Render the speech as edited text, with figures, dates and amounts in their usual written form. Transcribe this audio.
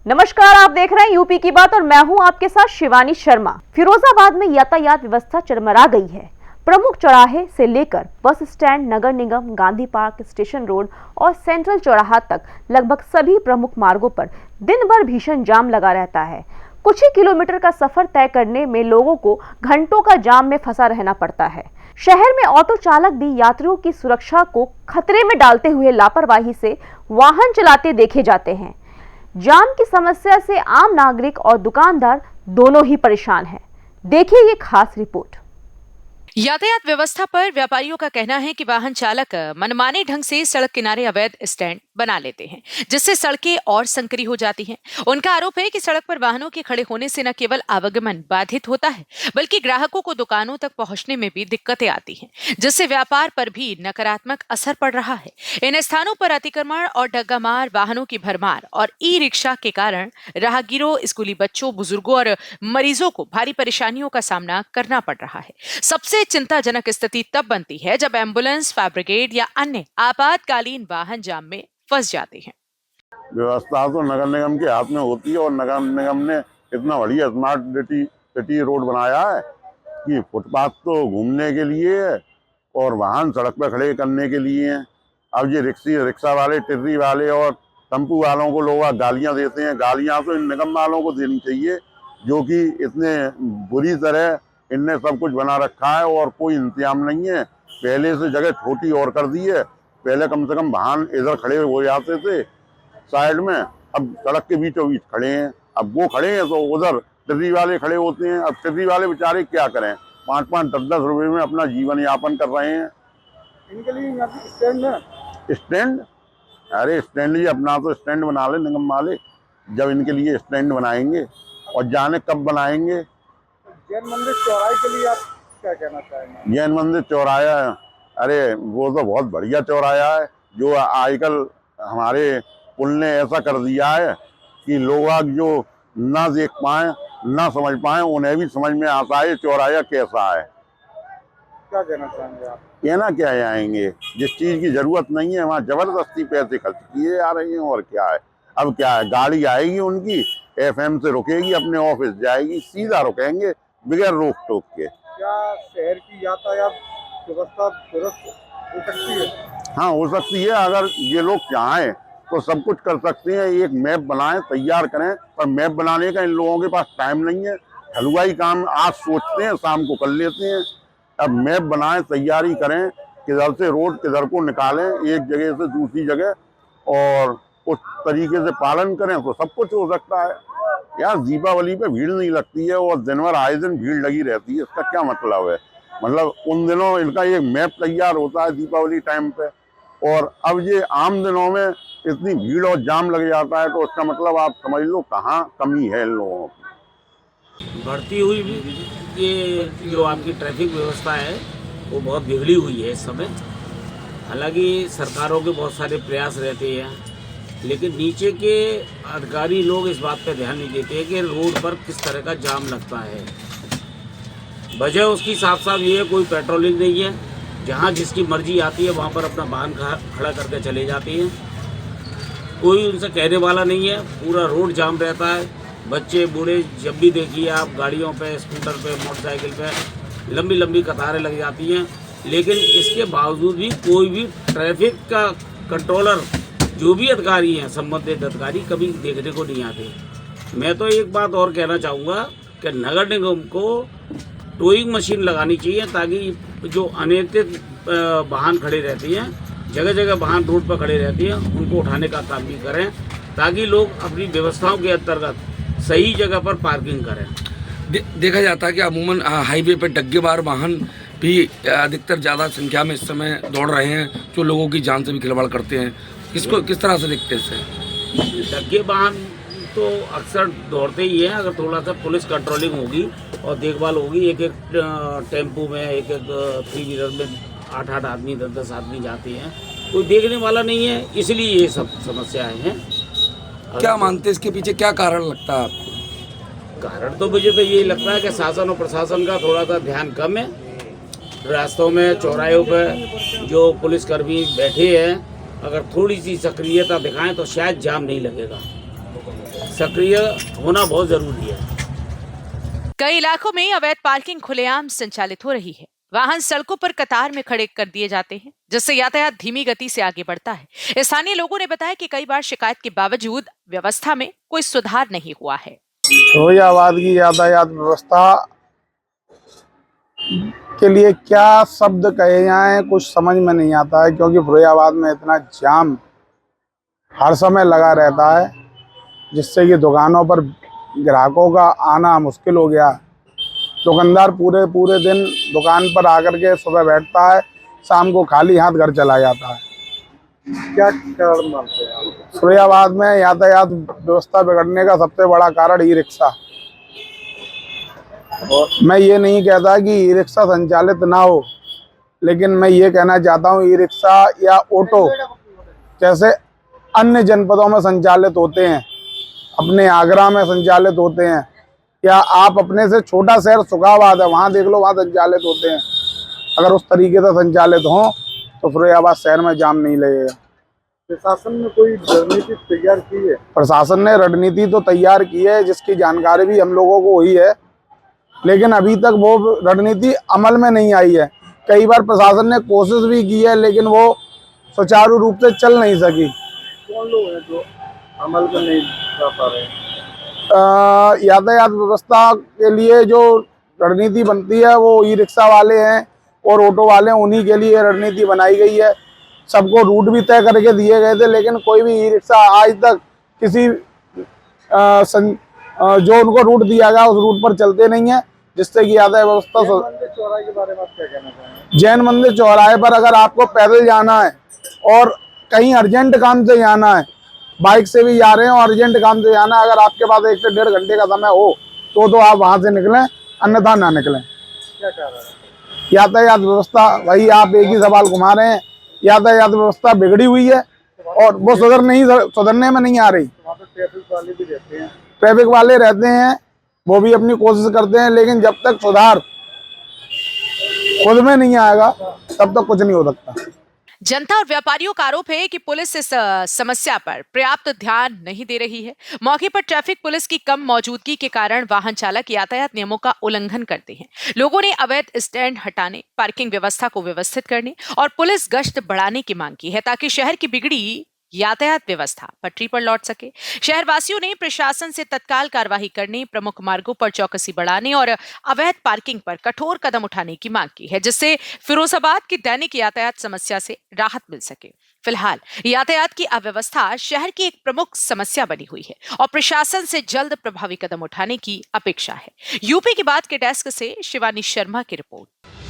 नमस्कार, आप देख रहे हैं यूपी की बात और मैं हूं आपके साथ शिवानी शर्मा। फिरोजाबाद में यातायात व्यवस्था चरमरा गई है। प्रमुख चौराहे से लेकर बस स्टैंड, नगर निगम, गांधी पार्क, स्टेशन रोड और सेंट्रल चौराहा तक लगभग सभी प्रमुख मार्गों पर दिन भर भीषण जाम लगा रहता है। कुछ ही किलोमीटर का सफर तय करने में लोगों को घंटों का जाम में फंसा रहना पड़ता है। शहर में ऑटो चालक भी यात्रियों की सुरक्षा को खतरे में डालते हुए लापरवाही से वाहन चलाते देखे जाते हैं। जाम की समस्या से आम नागरिक और दुकानदार दोनों ही परेशान हैं। देखिए ये खास रिपोर्ट। यातायात व्यवस्था पर व्यापारियों का कहना है कि वाहन चालक मनमाने ढंग से सड़क किनारे अवैध स्टैंड बना लेते हैं, जिससे सड़कें और संकरी हो जाती हैं। उनका आरोप है कि सड़क पर वाहनों के खड़े होने से न केवल आवागमन बाधित होता है, बल्कि ग्राहकों को दुकानों तक पहुंचने में भी दिक्कतें आती हैं, जिससे व्यापार पर भी नकारात्मक असर पड़ रहा है। इन स्थानों पर अतिक्रमण और डग्गामार वाहनों की भरमार और ई रिक्शा के कारण राहगीरों, स्कूली बच्चों, बुजुर्गों और मरीजों को भारी परेशानियों का सामना करना पड़ रहा है। सबसे चिंताजनक स्थिति तब बनती है जब एम्बुलेंस, फायर ब्रिगेड या अन्य आपातकालीन वाहन जाम में फंस जाते हैं। व्यवस्था तो नगर निगम के हाथ में होती है और नगर निगम ने इतना बढ़िया स्मार्ट सिटी रोड बनाया है कि फुटपाथ तो घूमने के लिए है और वाहन सड़क पर खड़े करने के लिए है। अब ये रिक्शा वाले, टिर्री वाले और टेम्पू वालों को लोग गालियां देते हैं। गालियां तो इन निगम वालों को देनी चाहिए जो कि इतने बुरी तरह इनने सब कुछ बना रखा है और कोई इंतजाम नहीं है। पहले से जगह छोटी और कर दी है। पहले कम से कम वाहन इधर खड़े हो जाते थे साइड में, अब सड़क के बीचों बीच खड़े हैं। अब वो खड़े हैं तो उधर टिर्री वाले खड़े होते हैं। अब टिर्री वाले बेचारे क्या करें, 5-5, 10-10 रुपए में अपना जीवन यापन कर रहे हैं। इनके लिए स्टैंड है। स्टैंड, अरे स्टैंड ही अपना तो स्टैंड बना ले निगम वाले। जब इनके लिए स्टैंड बनाएंगे और जाने कब बनाएंगे। जैन मंदिर चौराहे के लिए आप क्या कहना चाहेंगे? जैन मंदिर चौराया, अरे वो तो बहुत बढ़िया चौराया है। जो आजकल हमारे पुल ने ऐसा कर दिया है कि लोग जो ना देख पाए, ना समझ पाए, उन्हें भी समझ में आता है चौराया कैसा है। क्या कहना चाहेंगे आप? कहना क्या आएंगे, जिस चीज की जरूरत नहीं है वहाँ जबरदस्ती पैसे खर्च किए जा रहे हैं। और क्या है, अब क्या है, गाड़ी आएगी उनकी FM से रुकेगी, अपने ऑफिस जाएगी, सीधा रुकेंगे बगैर रोक टोक के। क्या शहर की यातायात व्यवस्था दुरुस्त हो सकती है? हाँ, हो सकती है। अगर ये लोग चाहें तो सब कुछ कर सकते हैं। एक मैप बनाएं, तैयार करें, पर मैप बनाने का इन लोगों के पास टाइम नहीं है। हलवाई काम आज सोचते हैं, शाम को कर लेते हैं। अब मैप बनाएं, तैयारी करें, किधर से रोड किधर को निकालें एक जगह से दूसरी जगह, और उस तरीके से पालन करें तो सब कुछ हो सकता है। यार दीपावली पे भीड़ नहीं लगती है और दिन भर आए दिन भीड़ लगी रहती है, इसका क्या मतलब है? मतलब उन दिनों इनका एक मैप तैयार होता है दीपावली टाइम पे, और अब ये आम दिनों में इतनी भीड़ और जाम लग जाता है, तो उसका मतलब आप समझ लो कहाँ कमी है इन लोगों की। बढ़ती हुई ये जो आपकी ट्रैफिक व्यवस्था है वो बहुत बिगड़ी हुई है इस समय। हालांकि सरकारों के बहुत सारे प्रयास रहते हैं, लेकिन नीचे के अधिकारी लोग इस बात पर ध्यान नहीं देते कि रोड पर किस तरह का जाम लगता है। वजह उसकी साफ साफ ये है, कोई पेट्रोलिंग नहीं है। जहाँ जिसकी मर्जी आती है वहाँ पर अपना वाहन खड़ा करके चले जाते हैं। कोई उनसे कहने वाला नहीं है। पूरा रोड जाम रहता है। बच्चे बूढ़े जब भी देखिए आप, गाड़ियों पे, स्कूटर पे, मोटरसाइकिल पे लंबी लंबी कतारें लग जाती हैं। लेकिन इसके बावजूद भी कोई भी ट्रैफिक का कंट्रोलर, जो भी अधिकारी हैं, संबंधित अधिकारी, कभी देखने को नहीं आते। मैं तो एक बात और कहना चाहूँगा कि नगर निगम को टोइंग मशीन लगानी चाहिए, ताकि जो अनियंत्रित वाहन खड़े रहती हैं, जगह जगह वाहन रोड पर खड़े रहती हैं, उनको उठाने का काम भी करें, ताकि लोग अपनी व्यवस्थाओं के अंतर्गत सही जगह पर पार्किंग करें। देखा जाता है कि अमूमन हाईवे पर डग्गेबार वाहन भी अधिकतर ज़्यादा संख्या में इस समय दौड़ रहे हैं, जो लोगों की जान से भी खिलवाड़ करते हैं। इसको किस तरह से देखते हैं इससे? डग्गे वाहन तो अक्सर दौड़ते ही हैं। अगर थोड़ा सा पुलिस कंट्रोलिंग होगी और देखभाल होगी, एक टेम्पू में, एक 3 व्हीलर में 8-8 आदमी, 10-10 आदमी जाते हैं, कोई देखने वाला नहीं है, इसलिए ये सब समस्याएं हैं। क्या मानते हैं इसके पीछे क्या कारण लगता है आपको? कारण तो मुझे तो यही लगता है कि शासन और प्रशासन का थोड़ा सा ध्यान कम है। रास्तों में, चौराहों पर जो पुलिसकर्मी बैठे हैं, अगर थोड़ी सी सक्रियता दिखाएं तो शायद जाम नहीं लगेगा। सक्रिय होना बहुत जरूरी है। कई इलाकों में अवैध पार्किंग खुलेआम संचालित हो रही है। वाहन सड़कों पर कतार में खड़े कर दिए जाते हैं, जिससे यातायात धीमी गति से आगे बढ़ता है। स्थानीय लोगों ने बताया कि कई बार शिकायत के बावजूद व्यवस्था में कोई सुधार नहीं हुआ है। फिरोजाबाद की यातायात व्यवस्था के लिए क्या शब्द कहे जाएं कुछ समझ में नहीं आता है, क्योंकि फिरोजाबाद में इतना जाम हर समय लगा रहता है, जिससे कि दुकानों पर ग्राहकों का आना मुश्किल हो गया। दुकानदार पूरे पूरे दिन दुकान पर आकर के सुबह बैठता है, शाम को खाली हाथ घर चला जाता है। क्या कारण मानते हैं आप? फिरोजाबाद में यातायात व्यवस्था बिगड़ने का सबसे बड़ा कारण ई रिक्शा। मैं ये नहीं कहता कि ई रिक्शा संचालित ना हो, लेकिन मैं ये कहना चाहता हूँ ई रिक्शा या ऑटो जैसे अन्य जनपदों में संचालित होते हैं, अपने आगरा में संचालित होते हैं, या आप अपने से छोटा शहर सुखाबाद है वहाँ देख लो, वहाँ संचालित होते हैं। अगर उस तरीके से संचालित हों तो फिरोजाबाद शहर में जाम नहीं लगेगा। प्रशासन ने कोई रणनीति तैयार की है? प्रशासन ने रणनीति तो तैयार की है, जिसकी जानकारी भी हम लोगों को हुई है, लेकिन अभी तक वो रणनीति अमल में नहीं आई है। कई बार प्रशासन ने कोशिश भी की है, लेकिन वो सुचारू रूप से चल नहीं सकी। कौन लोग हैं जो अमल में नहीं कर पा रहे हैं? यातायात व्यवस्था के लिए जो रणनीति बनती है वो ई रिक्शा वाले हैं और ऑटो वाले हैं, उन्हीं के लिए रणनीति बनाई गई है। सबको रूट भी तय करके दिए गए थे, लेकिन कोई भी ई रिक्शा आज तक किसी जो उनको रूट दिया गया उस रूट पर चलते नहीं है, जिससे कि यातायात व्यवस्था। जैन मंदिर चौराहे के बारे में आप क्या कहना चाहेंगे? जैन मंदिर चौराहे पर अगर आपको पैदल जाना है और कहीं अर्जेंट काम से जाना है, बाइक से भी जा रहे हैं और अर्जेंट काम से जाना है, अगर आपके पास 1 से 1.5 घंटे का समय हो तो आप वहां से निकलें, अन्यथा ना निकलें। क्या कह रहे हैं? यातायात व्यवस्था, वही आप एक ही सवाल घुमा रहे हैं। यातायात व्यवस्था बिगड़ी हुई है और वो सुधरने में नहीं आ रही। वहाँ पे ट्रैफिक वाले भी रहते हैं। ट्रैफिक वाले रहते हैं, वो भी अपनी कोशिश करते हैं, लेकिन जब तक सुधार खुद में नहीं आएगा तब तक कुछ नहीं हो सकता। जनता और व्यापारियों का आरोप है कि पुलिस इस समस्या पर पर्याप्त ध्यान नहीं दे रही है। मौके पर ट्रैफिक पुलिस की कम मौजूदगी के कारण वाहन चालक यातायात नियमों का उल्लंघन करते हैं। लोगों ने अवैध स्टैंड हटाने, पार्किंग व्यवस्था को व्यवस्थित करने और पुलिस गश्त बढ़ाने की मांग की है, ताकि शहर की बिगड़ी यातायात व्यवस्था पटरी पर लौट सके। शहरवासियों ने प्रशासन से तत्काल कार्रवाई करने, प्रमुख मार्गों पर चौकसी बढ़ाने और अवैध पार्किंग पर कठोर कदम उठाने की मांग की है, जिससे फिरोजाबाद की दैनिक यातायात समस्या से राहत मिल सके। फिलहाल यातायात की अव्यवस्था शहर की एक प्रमुख समस्या बनी हुई है और प्रशासन से जल्द प्रभावी कदम उठाने की अपेक्षा है। यूपी की बात के डेस्क से शिवानी शर्मा की रिपोर्ट।